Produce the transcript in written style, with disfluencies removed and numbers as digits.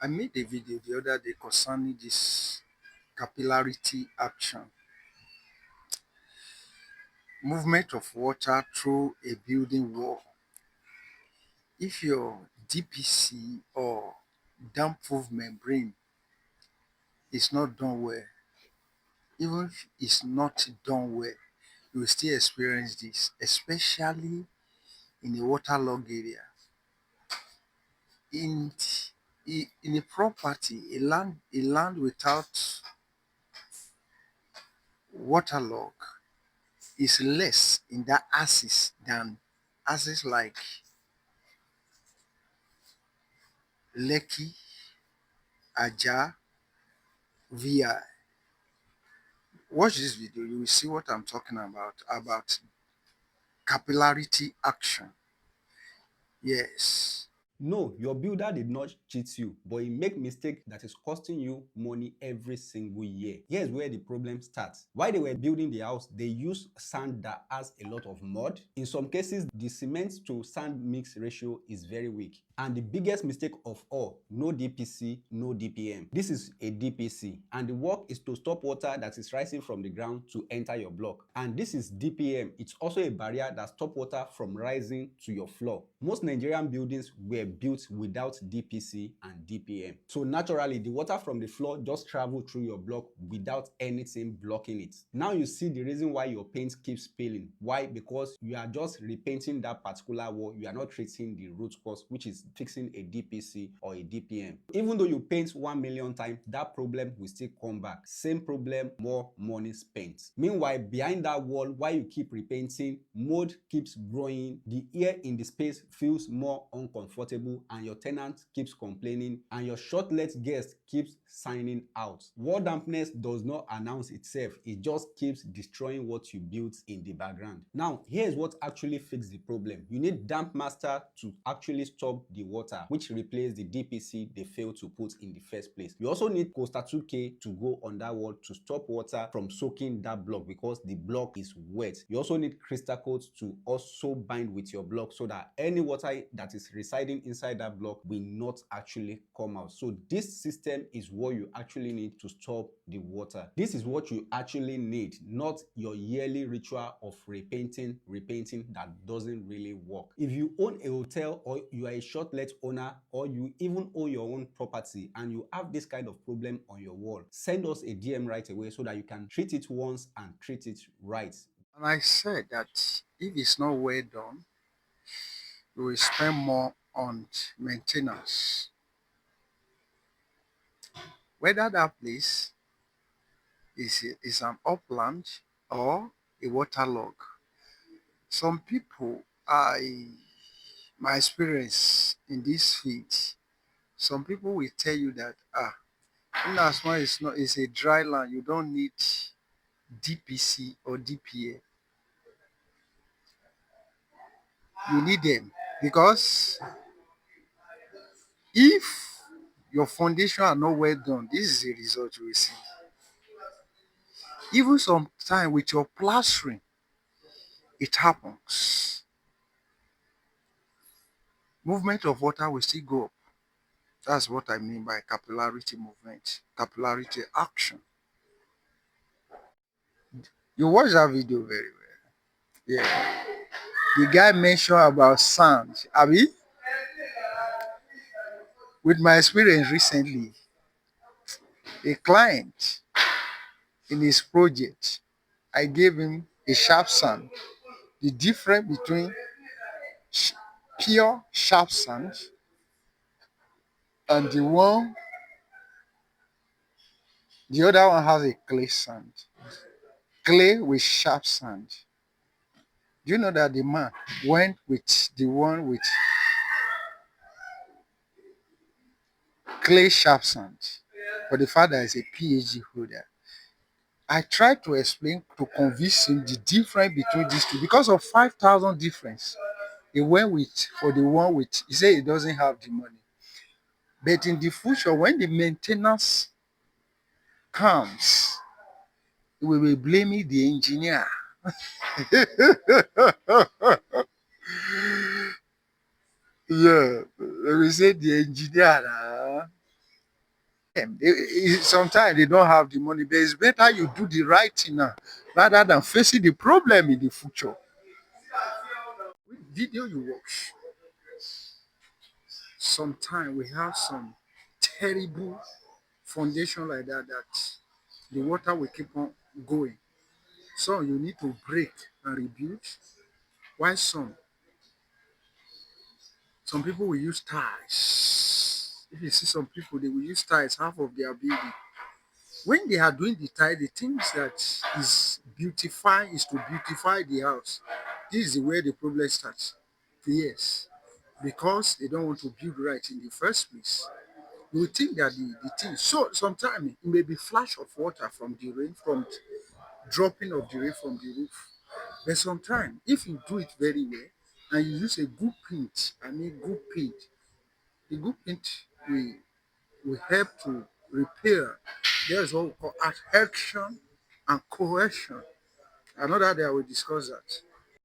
I made a video the other day concerning this capillarity action, movement of water through a building wall. If your DPC or damp-proof membrane is not done well, even if it's not done well, you will still experience this, especially in a waterlogged area. In in a property, a land without waterlog is less in that axis than axis like Lekki, Aja, VI. Watch this video, you will see what I'm talking about capillarity action. Yes. No, your builder did not cheat you, but he make mistake that is costing you money every single year. Here's where the problem starts. While they were building the house, they used sand that has a lot of mud. In some cases, the cement to sand mix ratio is very weak. And the biggest mistake of all, no DPC, no DPM. This is a DPC, and the work is to stop water that is rising from the ground to enter your block. And this is DPM. It's also a barrier that stops water from rising to your floor. Most Nigerian buildings were built without DPC and DPM. So naturally, the water from the floor just travels through your block without anything blocking it. Now you see the reason why your paint keeps spilling. Why? Because you are just repainting that particular wall. You are not treating the root cause, which is fixing a DPC or a DPM. Even though you paint 1 million times, that problem will still come back. Same problem, more money spent. Meanwhile, behind that wall, while you keep repainting, mold keeps growing, the air in the space feels more uncomfortable, and your tenant keeps complaining, and your short-let guest keeps signing out. Wall dampness does not announce itself, it just keeps destroying what you built in the background. Now, here's what actually fixes the problem. You need Damp Master to actually stop the water, which replaces the DPC they failed to put in the first place. You also need Costa 2K to go on that wall to stop water from soaking that block because the block is wet. You also need Crystal Coat to also bind with your block so that any water that is residing inside that block will not actually come out. So this system is what you actually need to stop the water. This is what you actually need, not your yearly ritual of repainting that doesn't really work. If you own a hotel, or you are a short-let owner, or you even own your own property and you have this kind of problem on your wall, send us a DM right away so that you can treat it once and treat it right. And I said that if it's not well done, you will spend more on maintenance. Whether that place is an upland or a waterlog. Some people, my experience in this field, some people will tell you that in as much as it's a dry land, you don't need DPC or DPA. You need them because if your foundation are not well done, this is the result you will see. Even sometimes with your plastering, it happens. Movement of water will still go up. That's what I mean by capillarity movement, capillarity action. You watch that video very well. Yeah. The guy mentioned about sand. Abi, with my experience recently, a client in his project, I gave him a sharp sand. The difference between sh- pure sharp sand and the other one has a clay sand. Clay with sharp sand. Do you know that the man went with the one with clay sharp sand? But the father is a PhD holder. I tried to explain to convince him the difference between these two because of 5,000 difference. He went with for the one with, he said he doesn't have the money. But in the future, when the maintenance comes, he will be blaming the engineer. Yeah, they will say the engineer. Sometimes they don't have the money, but it's better you do the right thing now rather than facing the problem in the future. With video you watch, sometimes we have some terrible foundation like that that the water will keep on going. So you need to break and rebuild. Why some people will use ties. If you see some people, they will use ties half of their building. When they are doing the tie, the things that is to beautify the house. This is where the problem starts. Yes, because they don't want to build right in the first place. You will think that the thing. So sometimes it may be flash of water from the rain, from dropping of the rain from the roof. But sometimes, if you do it very well and you use a good paint, I mean good paint, the good paint will help to repair. There's what we call adhesion and cohesion. Another day I will discuss that.